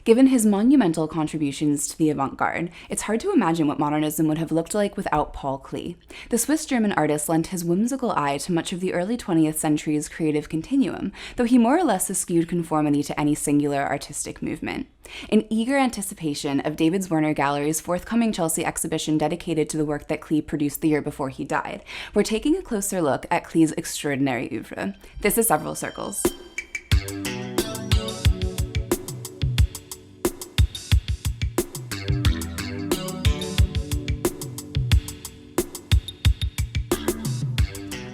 Given his monumental contributions to the avant-garde, it's hard to imagine what modernism would have looked like without Paul Klee. The Swiss-German artist lent his whimsical eye to much of the early 20th century's creative continuum, though he more or less eschewed conformity to any singular artistic movement. In eager anticipation of David Zwirner Gallery's forthcoming Chelsea exhibition dedicated to the work that Klee produced the year before he died, we're taking a closer look at Klee's extraordinary oeuvre. This is Several Circles.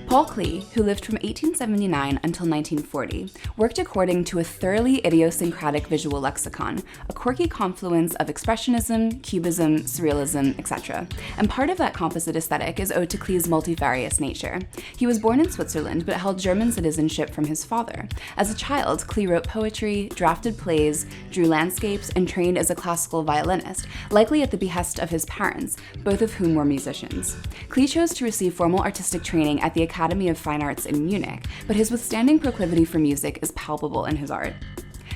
Paul Klee, who lived from 1879 until 1940, worked according to a thoroughly idiosyncratic visual lexicon, a quirky confluence of Expressionism, Cubism, Surrealism, etc. And part of that composite aesthetic is owed to Klee's multifarious nature. He was born in Switzerland but held German citizenship from his father. As a child, Klee wrote poetry, drafted plays, drew landscapes, and trained as a classical violinist, likely at the behest of his parents, both of whom were musicians. Klee chose to receive formal artistic training at the Academy of Fine Arts in Munich, but his withstanding proclivity for music is palpable in his art.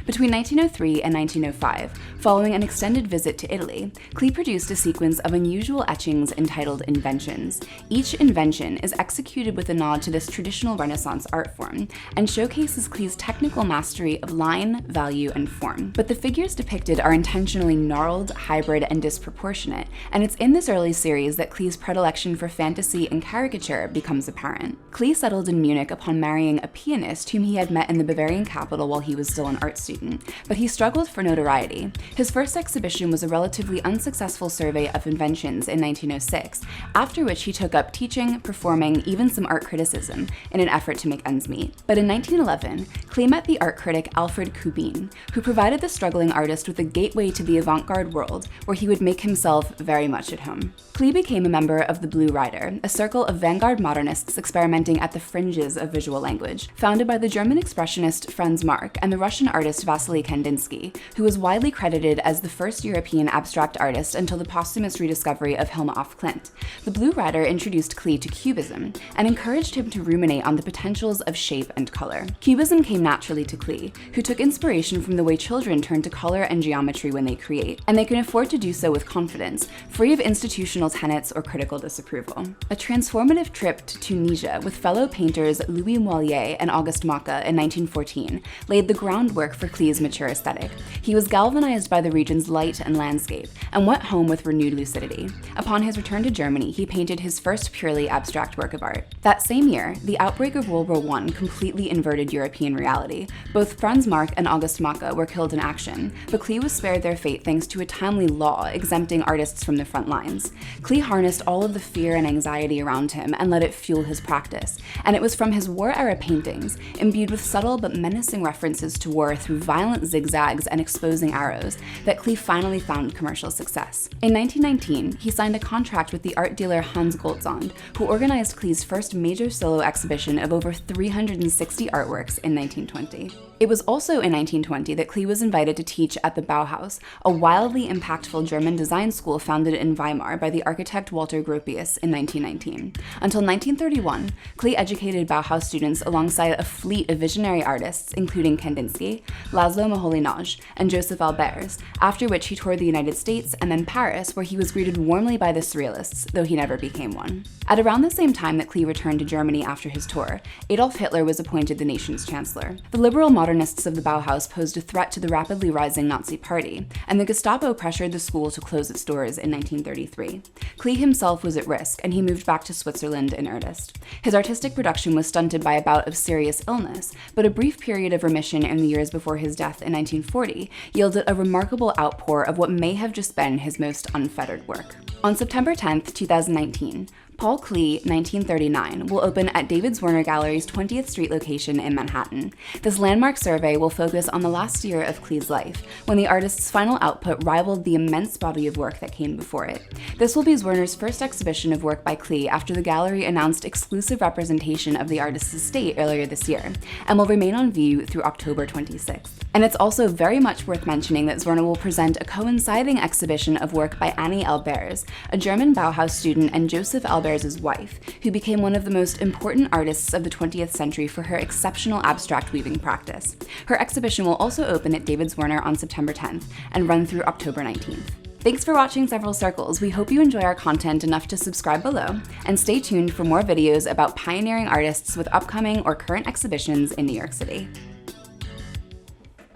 Between 1903 and 1905, following an extended visit to Italy, Klee produced a sequence of unusual etchings entitled Inventions. Each invention is executed with a nod to this traditional Renaissance art form, and showcases Klee's technical mastery of line, value, and form. But the figures depicted are intentionally gnarled, hybrid, and disproportionate, and it's in this early series that Klee's predilection for fantasy and caricature becomes apparent. Klee settled in Munich upon marrying a pianist whom he had met in the Bavarian capital while he was still an art student, but he struggled for notoriety. His first exhibition was a relatively unsuccessful survey of inventions in 1906, after which he took up teaching, performing, even some art criticism, in an effort to make ends meet. But in 1911, Klee met the art critic Alfred Kubin, who provided the struggling artist with a gateway to the avant-garde world, where he would make himself very much at home. Klee became a member of the Blue Rider, a circle of vanguard modernists experimenting at the fringes of visual language, founded by the German expressionist Franz Marc and the Russian artist Vasily Kandinsky, who was widely credited as the first European abstract artist until the posthumous rediscovery of Hilma af Klint. The Blue Rider introduced Klee to Cubism and encouraged him to ruminate on the potentials of shape and color. Cubism came naturally to Klee, who took inspiration from the way children turn to color and geometry when they create, and they can afford to do so with confidence, free of institutional tenets or critical disapproval. A transformative trip to Tunisia with fellow painters Louis Moilier and Auguste Macke in 1914 laid the groundwork for Klee's mature aesthetic. He was galvanized by the region's light and landscape, and went home with renewed lucidity. Upon his return to Germany, he painted his first purely abstract work of art. That same year, the outbreak of World War I completely inverted European reality. Both Franz Marc and Auguste Macke were killed in action, but Klee was spared their fate thanks to a timely law exempting artists from the front lines. Klee harnessed all of the fear and anxiety around him and let it fuel his practice, and it was from his war-era paintings, imbued with subtle but menacing references to war through violent zigzags and exposing arrows, that Klee finally found commercial success. In 1919, he signed a contract with the art dealer Hans Goltzond, who organized Klee's first major solo exhibition of over 360 artworks in 1920. It was also in 1920 that Klee was invited to teach at the Bauhaus, a wildly impactful German design school founded in Weimar by the architect Walter Gropius in 1919. Until 1931, Klee educated Bauhaus students alongside a fleet of visionary artists, including Kandinsky, Laszlo Moholy-Nagy, and Josef Albers, after which he toured the United States and then Paris, where he was greeted warmly by the Surrealists, though he never became one. At around the same time that Klee returned to Germany after his tour, Adolf Hitler was appointed the nation's chancellor. The liberal modernists of the Bauhaus posed a threat to the rapidly rising Nazi Party, and the Gestapo pressured the school to close its doors in 1933. Klee himself was at risk, and he moved back to Switzerland in earnest. His artistic production was stunted by a bout of serious illness, but a brief period of remission in the years before his death in 1940 yielded a remarkable outpour of what may have just been his most unfettered work. On September 10, 2019, Paul Klee, 1939, will open at David Zwirner Gallery's 20th Street location in Manhattan. This landmark survey will focus on the last year of Klee's life, when the artist's final output rivaled the immense body of work that came before it. This will be Zwirner's first exhibition of work by Klee after the gallery announced exclusive representation of the artist's estate earlier this year, and will remain on view through October 26th. And it's also very much worth mentioning that Zwirner will present a coinciding exhibition of work by Annie Albers, a German Bauhaus student and Josef Albers Albers' wife, who became one of the most important artists of the 20th century for her exceptional abstract weaving practice. Her exhibition will also open at David's Werner on September 10th and run through October 19th. Thanks for watching Several Circles. We hope you enjoy our content enough to subscribe below, and stay tuned for more videos about pioneering artists with upcoming or current exhibitions in New York City.